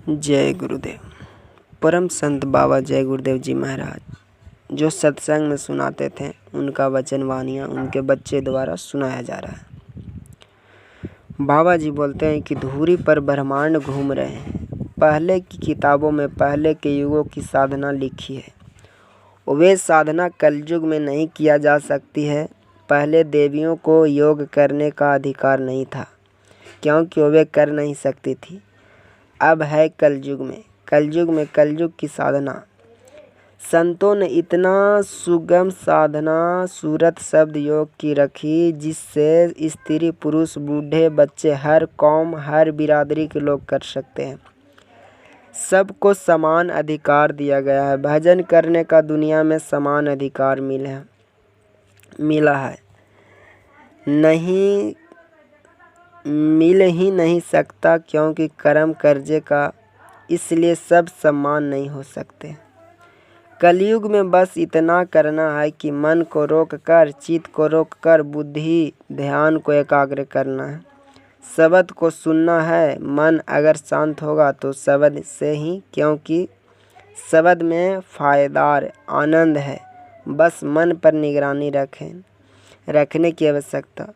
जय गुरुदेव। परम संत बाबा जय गुरुदेव जी महाराज जो सत्संग में सुनाते थे, उनका वचन वाणियाँ उनके बच्चे द्वारा सुनाया जा रहा है। बाबा जी बोलते हैं कि धूरी पर ब्रह्मांड घूम रहे हैं। पहले की किताबों में पहले के युगों की साधना लिखी है, वे साधना कलयुग में नहीं किया जा सकती है। पहले देवियों को योग करने का अधिकार नहीं था, क्योंकि वे कर नहीं सकती थी। अब है कलयुग में कलयुग की साधना। संतों ने इतना सुगम साधना सूरत शब्द योग की रखी, जिससे स्त्री पुरुष बूढ़े बच्चे हर कौम हर बिरादरी के लोग कर सकते हैं। सबको समान अधिकार दिया गया है। भजन करने का दुनिया में समान अधिकार मिला है। नहीं मिल ही नहीं सकता, क्योंकि कर्म कर्जे का, इसलिए सब समान नहीं हो सकते। कलयुग में बस इतना करना है कि मन को रोक कर, चित्त को रोक कर बुद्धि ध्यान को एकाग्र करना है। शब्द को सुनना है। मन अगर शांत होगा तो शब्द से ही, क्योंकि शब्द में फायदार आनंद है। बस मन पर निगरानी रखने की आवश्यकता।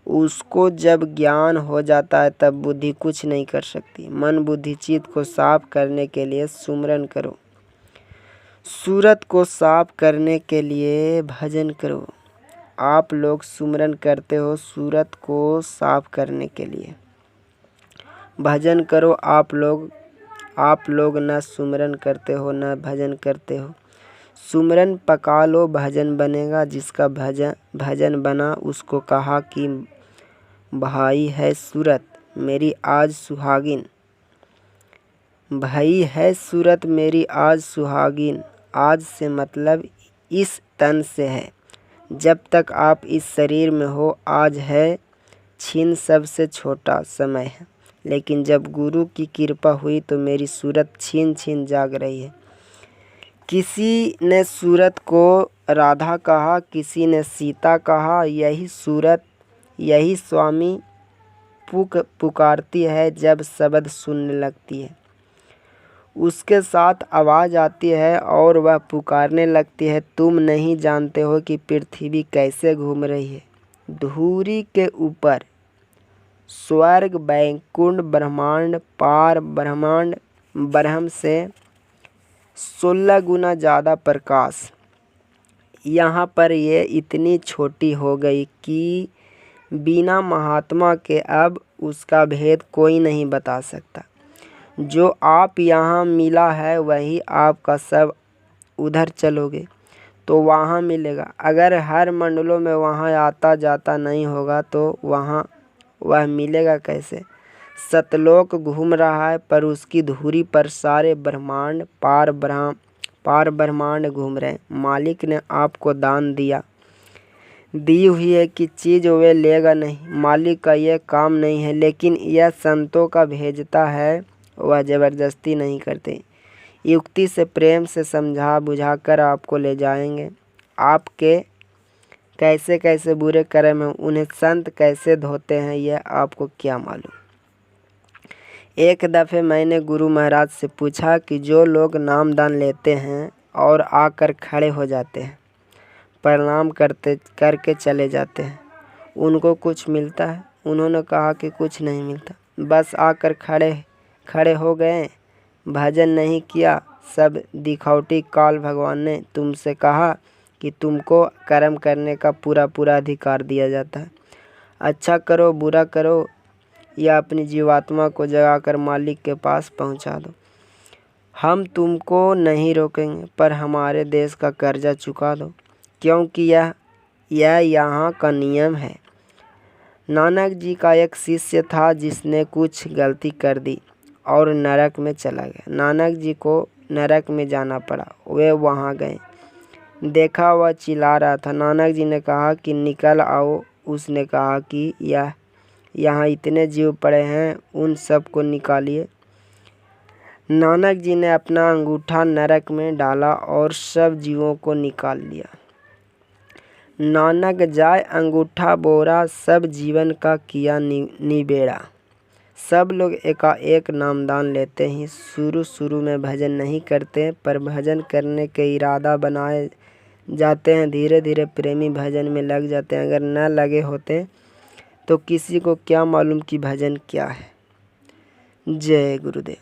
उसको जब ज्ञान हो जाता है तब बुद्धि कुछ नहीं कर सकती। मन बुद्धि चित्त को साफ करने के लिए सुमरन करो। सूरत को साफ करने के लिए भजन करो। आप लोग सुमरन करते हो सूरत को साफ करने के लिए। भजन करो। आप लोग न सुमरन करते हो न भजन करते हो। सुमरन पका लो, भजन बनेगा। जिसका भजन बना, उसको कहा कि भाई है सूरत मेरी आज सुहागिन। भाई है सूरत मेरी आज सुहागिन। आज से मतलब इस तन से है। जब तक आप इस शरीर में हो, आज है छीन सबसे छोटा समय है। लेकिन जब गुरु की कृपा हुई तो मेरी सूरत छीन छीन जाग रही है। किसी ने सूरत को राधा कहा, किसी ने सीता कहा। यही सूरत यही स्वामी पुकारती है। जब शब्द सुनने लगती है, उसके साथ आवाज़ आती है और वह पुकारने लगती है। तुम नहीं जानते हो कि पृथ्वी कैसे घूम रही है। धूरी के ऊपर स्वर्ग बैकुंठ ब्रह्मांड पार ब्रह्मांड ब्रह्म से 16 गुना ज़्यादा प्रकाश। यहाँ पर ये इतनी छोटी हो गई कि बिना महात्मा के अब उसका भेद कोई नहीं बता सकता। जो आप यहाँ मिला है वही आपका सब उधर चलोगे तो वहाँ मिलेगा। अगर हर मंडलों में वहाँ आता जाता नहीं होगा तो वहाँ वह मिलेगा कैसे। सतलोक घूम रहा है, पर उसकी धुरी पर सारे ब्रह्मांड पार ब्रह्मांड घूम रहे हैं। मालिक ने आपको दान दी हुई है कि चीज़ वे लेगा नहीं। मालिक का यह काम नहीं है, लेकिन यह संतों का भेजता है। वह ज़बरदस्ती नहीं करते, युक्ति से प्रेम से समझा बुझा कर आपको ले जाएंगे। आपके कैसे कैसे बुरे कर्म हैं, उन्हें संत कैसे धोते हैं, यह आपको क्या मालूम। एक दफ़े मैंने गुरु महाराज से पूछा कि जो लोग नामदान लेते हैं और आकर खड़े हो जाते हैं, प्रणाम करके चले जाते हैं, उनको कुछ मिलता है? उन्होंने कहा कि कुछ नहीं मिलता। बस आकर खड़े हो गए, भजन नहीं किया। सब दिखौटी काल भगवान ने तुमसे कहा कि तुमको कर्म करने का पूरा अधिकार दिया जाता है। अच्छा करो बुरा करो, या अपनी जीवात्मा को जगाकर मालिक के पास पहुंचा दो। हम तुमको नहीं रोकेंगे, पर हमारे देश का कर्जा चुका दो, क्योंकि यह यहाँ का नियम है। नानक जी का एक शिष्य था जिसने कुछ गलती कर दी और नरक में चला गया। नानक जी को नरक में जाना पड़ा। वे वहाँ गए, देखा वह चिल्ला रहा था। नानक जी ने कहा कि निकल आओ। उसने कहा कि यहाँ इतने जीव पड़े हैं, उन सब को निकालिए। नानक जी ने अपना अंगूठा नरक में डाला और सब जीवों को निकाल लिया। नानक जाय अंगूठा बोरा, सब जीवन का किया निबेड़ा। सब लोग एकाएक नामदान लेते ही शुरू में भजन नहीं करते, पर भजन करने के इरादा बनाए जाते हैं। धीरे धीरे प्रेमी भजन में लग जाते हैं। अगर न लगे होते तो किसी को क्या मालूम कि भजन क्या है। जय गुरुदेव।